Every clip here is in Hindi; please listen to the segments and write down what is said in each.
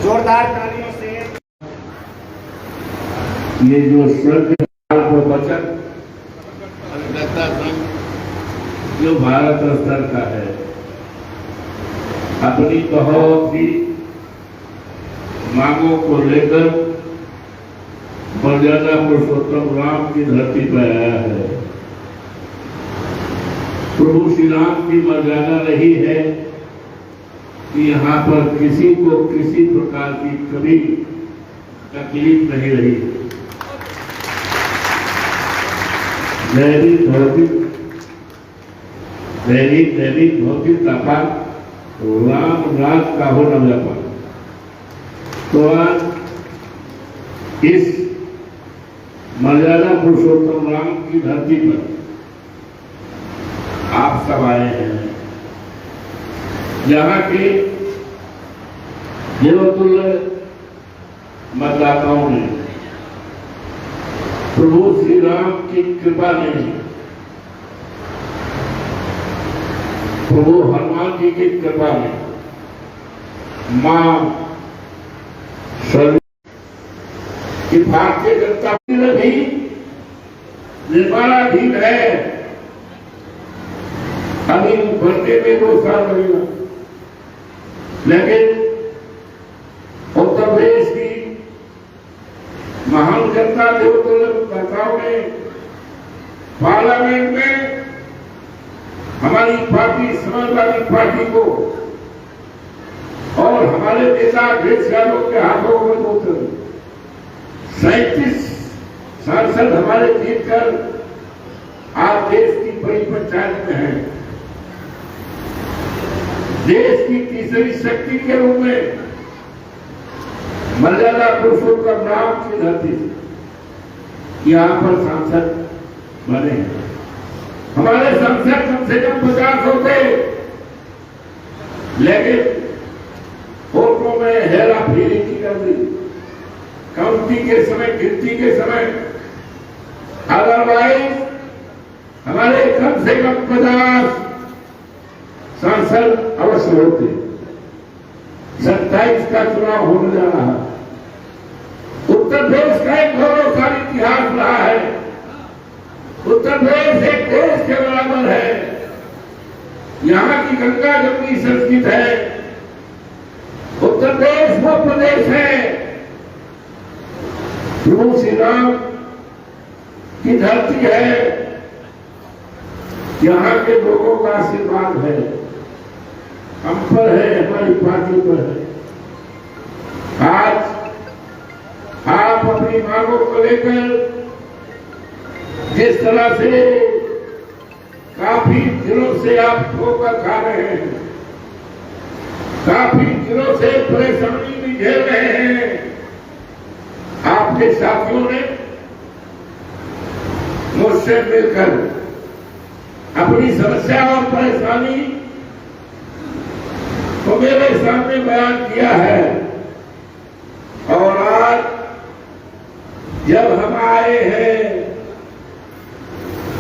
जोरदार तालियों से ये जो सर्वकाल को बचत अधिवक्ता संघ जो भारत स्तर का है, अपनी बहुत ही मांगों को लेकर मर्यादा पुरुषोत्तम राम की धरती पर आया है। प्रभु श्री राम की मर्यादा रही है कि यहाँ पर किसी को किसी प्रकार की कभी तकलीफ नहीं रही। दैनिक भौतिक तपा राम राज का हो न व्यापार। तो आज इस मर्यादा पुरुषोत्तम राम की धरती पर आप सब आए हैं, यहाँ के देवतुल्य मतदाताओं ने प्रभु श्री राम की कृपा ने, प्रभु हनुमान जी की कृपा में, मां कि भारतीय जनता पार्टी भी निर्माणाधीन है। अभी बनने में 2 साल लगेगा, लेकिन उत्तर प्रदेश की महान जनता देवताओं ने पार्लियामेंट में हमारी पार्टी समाजवादी पार्टी को और हमारे नेता अखिलेश यादव के हाथों में होकर 37 सांसद हमारे जीतकर आज देश की बड़ी पंचायत में है। देश की तीसरी शक्ति के रूप में मर्यादा पुरुषोत्तम राम की धरती यहाँ पर सांसद बने हैं। हमारे सांसद कम से कम 50 होते, लेकिन वोटों में हेरा फेरी की कर दी। काउंटी के समय, गिनती के समय अदरवाइज हमारे कम से कम 50 सांसद अवश्य होते। 27 का चुनाव होने जा रहा है। उत्तर प्रदेश का एक गौरवशाली इतिहास रहा है। उत्तर प्रदेश एक देश के बराबर है। यहाँ की गंगा जमुनी संस्कृत है। उत्तर प्रदेश वो प्रदेश है प्रभु श्री राम की धरती है। यहाँ के लोगों का आशीर्वाद है, हम पर है, हमारी पार्टी पर है। आज आप अपनी मांगों को लेकर जिस तरह से काफी दिनों से आप ठोकर खा रहे हैं, काफी दिनों से परेशानी भी झेल रहे हैं, आपके साथियों ने मुझसे मिलकर अपनी समस्या और परेशानी तो मेरे सामने बयान किया है। और आज जब हम आए हैं,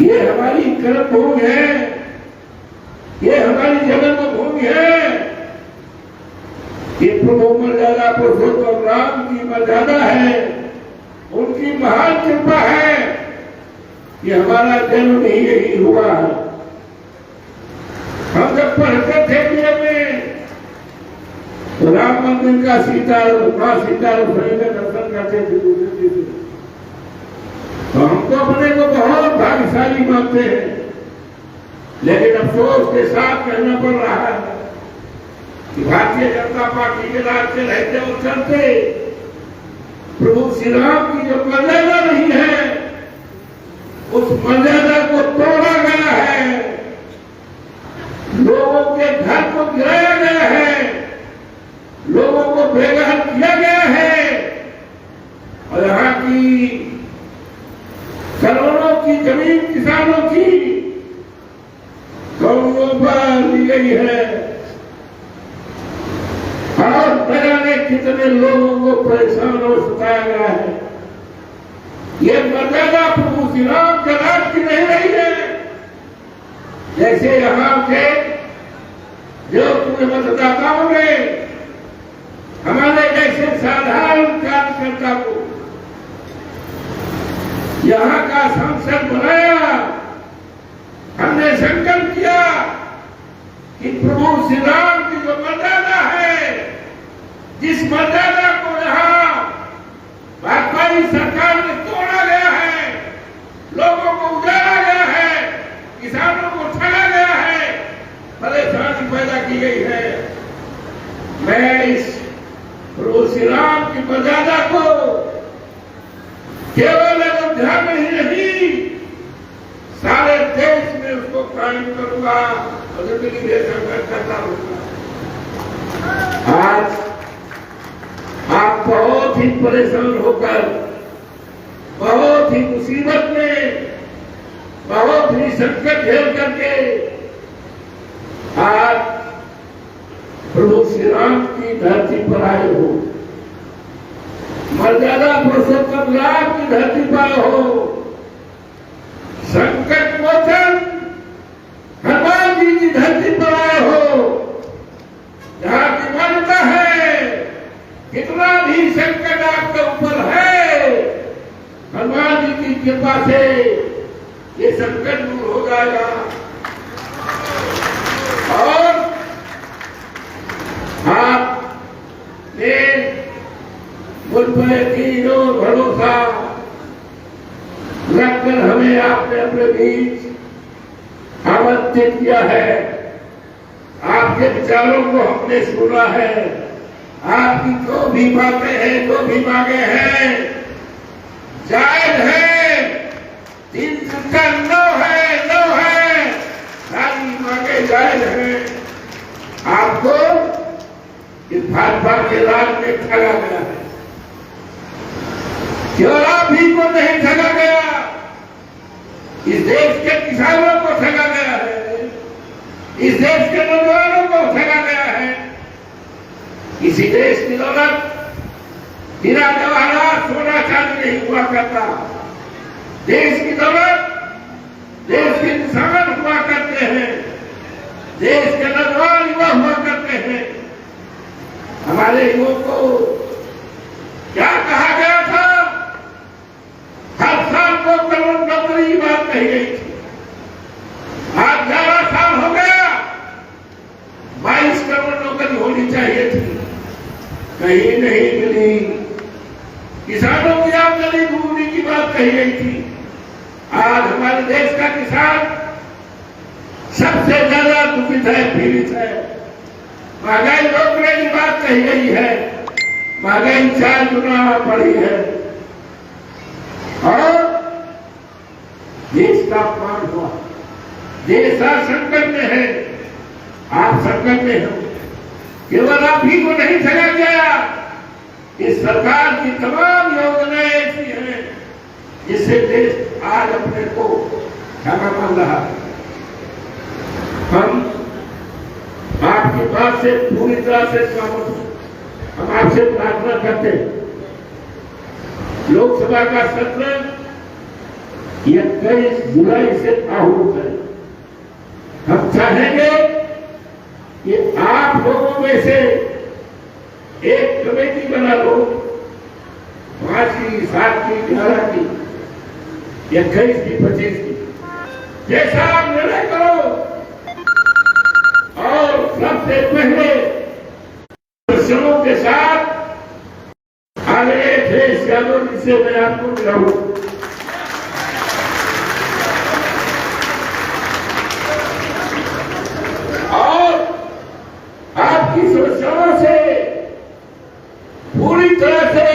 ये हमारी कर्मभूमि है, ये हमारी जन्मभूमि है। ये प्रभु मर्यादा पुरुषोत्तम राम की मर्यादा है, उनकी महान कृपा है कि हमारा जन्म ही यही हुआ है। हम जब पढ़ते थे में तो राम मंदिर का मां सीता रसोई में दर्शन करते थे दूसरे दिन। तो हम तो अपने को बहुत भाग्यशाली मानते हैं, लेकिन अफसोस के साथ कहना पड़ रहा है कि भारतीय जनता पार्टी के राज से रहते और चलते प्रभु श्री राम की जो मर्यादा नहीं है, उस मर्यादा को तोड़ा गया है, लोगों के घर को गिराया गया है, लोगों को बेघर किया गया है। और यहाँ की करोड़ों की जमीन किसानों की करोड़ों पर ली गई है। और न कितने लोगों को परेशान और सताया गया है। ये मर्यादा प्रभु श्री राम के राज की नहीं रही है। जैसे यहाँ के जो मतदाताओं ने हमारे जैसे साधारण कार्यकर्ता को यहाँ का सांसद बनाया। हमने संकल्प किया कि प्रभु श्री राम की जो मर्यादा है, जिस मर्यादा को यहाँ भाजपा सरकार में तोड़ा गया है, लोगों को उजाड़ा गया है, किसानों को ठगा गया है, परेशानी पैदा की गई है, मैं इस प्रभु श्री राम की मर्यादा को केवल अयोध्या में ही नहीं, सारे देश में उसको कायम करूंगा और जिंदगी में संघर्ष करता रहूंगा। आज आप बहुत ही परेशान होकर, बहुत ही मुसीबत में, बहुत ही संकट झेल करके आज प्रभु श्री राम की धरती पर आए हो, मर्यादा पुरुषोत्तम राम की धरती पर हो, संकट मोचन हनुमान जी की धरती पर आए हो, जहां की मान्यता है कितना भी संकट आपके ऊपर है, हनुमान जी की कृपा से ये संकट दूर हो जाएगा। और आपने मुझ पर यकीन और भरोसा रखकर हमें आपने अपने बीच आमंत्रित किया है। आपके विचारों को हमने सुना है, आपकी जो भी बातें हैं, जो भी मांगे हैं जायज है, 3 का नो है, सारी मांगे जायज है। आपको इस भाजपा के राज में ठगा गया है, केवल आप ही को नहीं ठगा गया, इस देश के किसानों को ठगा गया है, इस देश के नौजवानों को ठगा गया है। इसी देश की दौलत बिना जवाहरात सोना चांदी नहीं हुआ करता, देश की दौलत देश के किसान हुआ करते हैं, देश के नौजवान युवा हुआ करते हैं। हमारे युवाओं को क्या कहा गया था? हर साल 2 करोड़ नौकरी की बात कही गई थी, आज 11 साल हो गया, 22 करोड़ नौकरी होनी चाहिए थी, कहीं नहीं मिली। किसानों की आमदनी दूसरी की बात कही गई थी, आज हमारे देश का किसान सबसे ज्यादा दुखित है, पीड़ित है। महंगाई रोकने की बात कही गई है, महंगाई 4 गुना बढ़ी है और देश का अपमान हुआ, देश संकट में है, आप संकट में हो। केवल आप ही को नहीं ठगा गया, इस सरकार की तमाम योजनाएं ऐसी हैं जिससे देश आज अपने को ठगा मान रहा है। हम आपकी बात से पूरी तरह से सहमत हैं। हम आपसे प्रार्थना करते हैं, लोकसभा का सत्र 21 जुलाई से आहूत है। हम चाहेंगे कि आप लोगों में से एक कमेटी बना लो, 5 की, 7 की, 11 की, 21 की, 25 की, जैसा आप निर्णय करो। और सबसे पहले दर्शनों के साथ आगे अखिलेश यादव जी से मैं आपको मिलाऊं। और आपकी समस्याओं से पूरी तरह से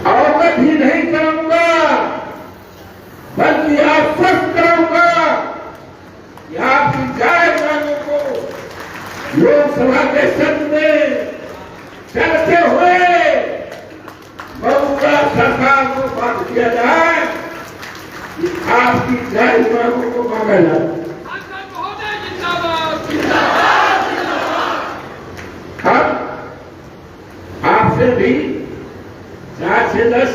अवगत ही नहीं कराऊंगा, बल्कि आश्वस्त कराऊंगा कि आपकी जायज मांगों को लोकसभा के सत्र में चलते हुए बहुमत सरकार को बात किया जाए कि आपकी जायज मांगों को मांगा जाए। हम आपसे भी 4 से 10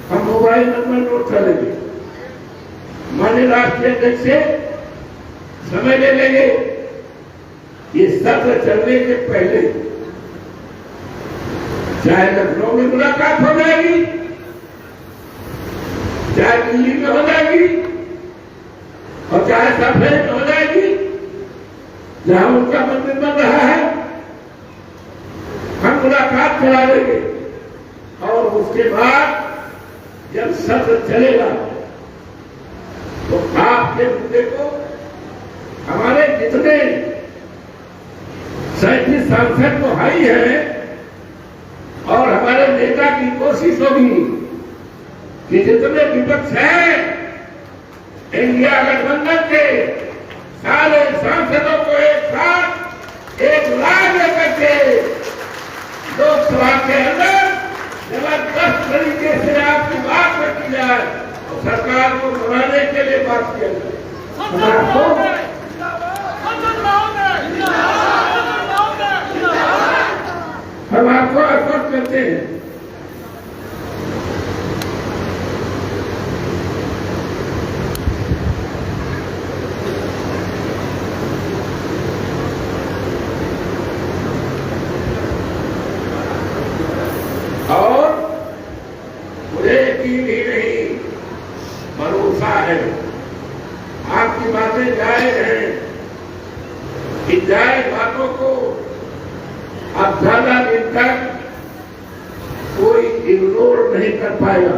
हम मोबाइल नंबर नोट करेंगे, माननीय राष्ट्रीय अध्यक्ष से समय ले लेंगे। ये सत्र चलने के पहले चाहे लखनऊ में मुलाकात हो जाएगी, चाहे दिल्ली में हो जाएगी और चाहे सफेद में हो जाएगी जहां उनका मंदिर बन रहा है, हम मुलाकात करा देंगे। और उसके बाद जब सत्र चलेगा तो आपके मुद्दे को हमारे जितने 37 सांसद तो हाई है और हमारे नेता की कोशिश होगी कि जितने विपक्ष हैं इंडिया गठबंधन के सारे सांसदों को एक साथ एक राय लेकर के लोकसभा के अंदर जबरदस्त तरीके से आपकी बात रखी जाए और सरकार को बनाने के लिए बात किया जाए। हम आपको आश्वस्त करते हैं और मुझे यकीन ही नहीं भरोसा है आपकी बातें जायज हैं। इन जायज बातों को अब ज्यादा दिन तक कोई इग्नोर नहीं कर पाएगा,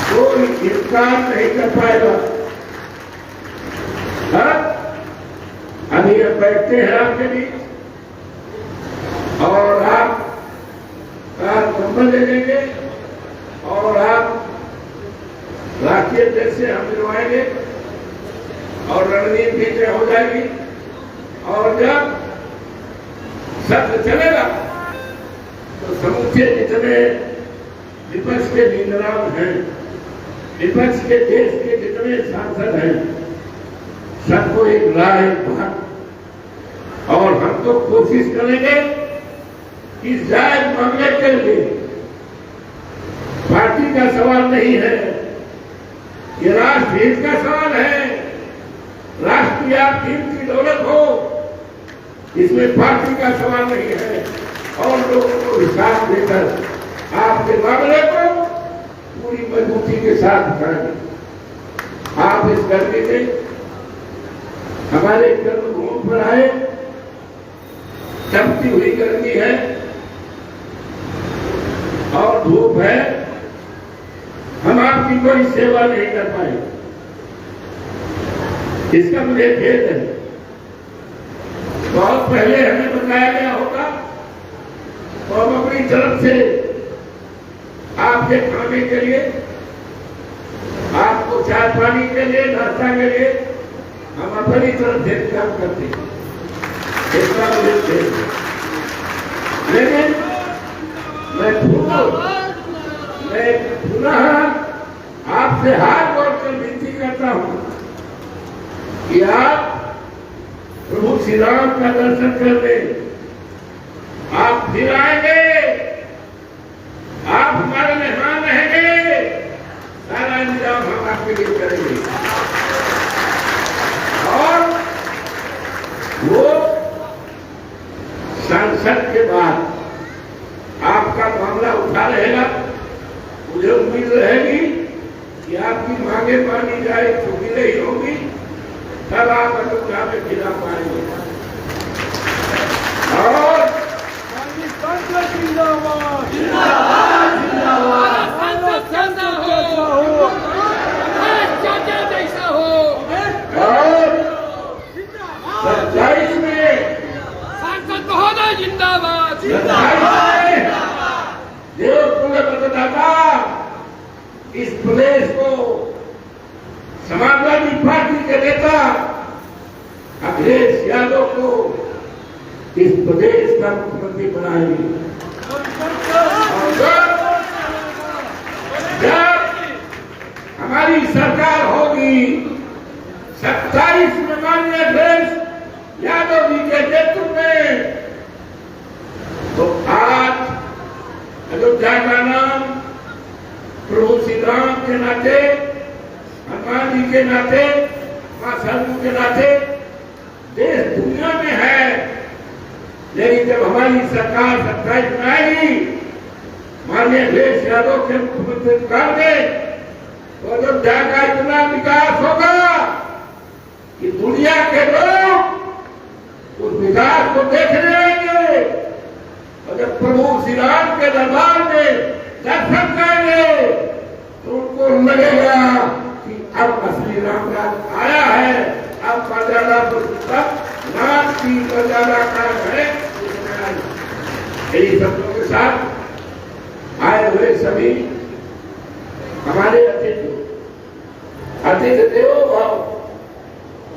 कोई इनकार नहीं कर पाएगा। अभी हम बैठते हैं आपके बीच और आप नंबर ले लेंगे और आप राष्ट्रीय अध्यक्ष से हम मिलवाएंगे और रणनीति भी तय हो जाएगी। और जब सत्र चलेगा तो समूचे जितने विपक्ष के लीडरान हैं, विपक्ष के देश के जितने सांसद हैं, सबको एक राय बात और हम तो कोशिश करेंगे इस जायज मामले के लिए पार्टी का सवाल नहीं है, ये राष्ट्र हित का सवाल है। राष्ट्र की आपकी की दौलत हो, इसमें पार्टी का सवाल नहीं है। और लोगों को हिसाब देकर आपके मामले को पूरी मजबूती के साथ उठाएंगे। आप इस गर्मी में हमारे कर्मभूमि पर आए, तपती हुई गर्मी है और धूप है, हम आपकी कोई सेवा नहीं कर पाए, इसका मुझे खेद है। बहुत पहले हमें बताया गया होगा तो हम अपनी तरफ से आपके खाने के लिए, आपको चाय पानी के लिए, नाश्ता के लिए हम अपनी तरफ से इंतजाम करते हैं, इसका मुझे खेद है। लेकिन मैं पुनः आपसे हाथ जोड़कर विनती करता हूं कि आप प्रभु श्री राम का दर्शन कर लें। आप फिर आएंगे, आप हमारे मेहमान रहेंगे, सारा इंतजाम हम आपके लिए करेंगे। और वो संसद के बाद आपका मामला उठा रहेगा। मुझे उम्मीद रहेगी कि आपकी मांगे मानी जाए, छुट्टी नहीं होगी, तब आप अयोध्या में गिरा पाएंगे। और सत्ताईस में सांसद महोदय जिंदाबाद, मतदाता इस प्रदेश को समाजवादी पार्टी के नेता अखिलेश यादव को इस प्रदेश का मुख्यमंत्री बनाएंगे। जब हमारी सरकार होगी 27 में माननीय अखिलेश यादव जी के नेतृत्व में, तो आज अयोध्या का नाम प्रभु श्री राम के नाते, हनुमान जी के नाते, मां सरयू के नाते देश दुनिया में है। लेकिन जब हमारी सरकार 27 में आएगी, माननीय अखिलेश यादव के मुख्यमंत्री निकाल के, तो अयोध्या का इतना विकास होगा कि दुनिया के लोग उस विकास को देखने आएंगे। और जब प्रभु श्री राम के दरबार में दर्शन करेंगे तो उनको लगेगा कि अब असली रामराज आया है, अब मर्यादा पुरुषोत्तम राम की मर्यादा का है। यही शब्दों के साथ आए हुए सभी हमारे अतिथि देवो भाव,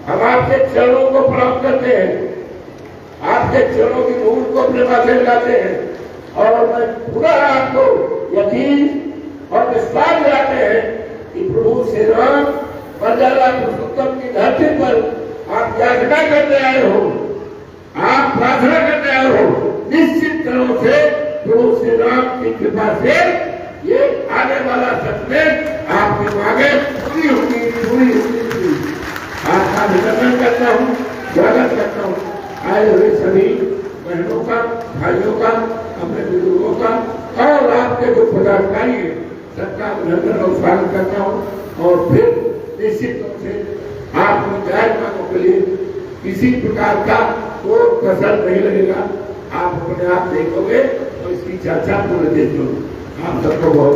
हम आपके चरणों को प्रणाम करते हैं, आपके चरणों की धूल को अपने माथे लगाते हैं और मैं पूरा आपको यकीन और विश्वास दिलाते हैं कि प्रभु श्री राम मर्यादा पुरुषोत्तम की धरती पर आप याचना करने आए हो, आप प्रार्थना करने आए हो, निश्चित तरह से प्रभु श्री राम की कृपा से ये आने वाला सपने आपके आगे पूरी होगी, पूरी होगी। आपका अभिनंदन करता हूँ, स्वागत करता हूँ आए हुए सभी बहनों का, भाइयों का, अपने बुजुर्गों का और आपके जो पदाधिकारी है सबका अभिनंदन और स्वागत करता हूँ। और फिर निश्चित रूप से आपको जायज मांगों के लिए किसी प्रकार का कोई कसर नहीं लगेगा, आप अपने आप देखोगे तो इसकी चर्चा पूरे देश में। आप सबको बहुत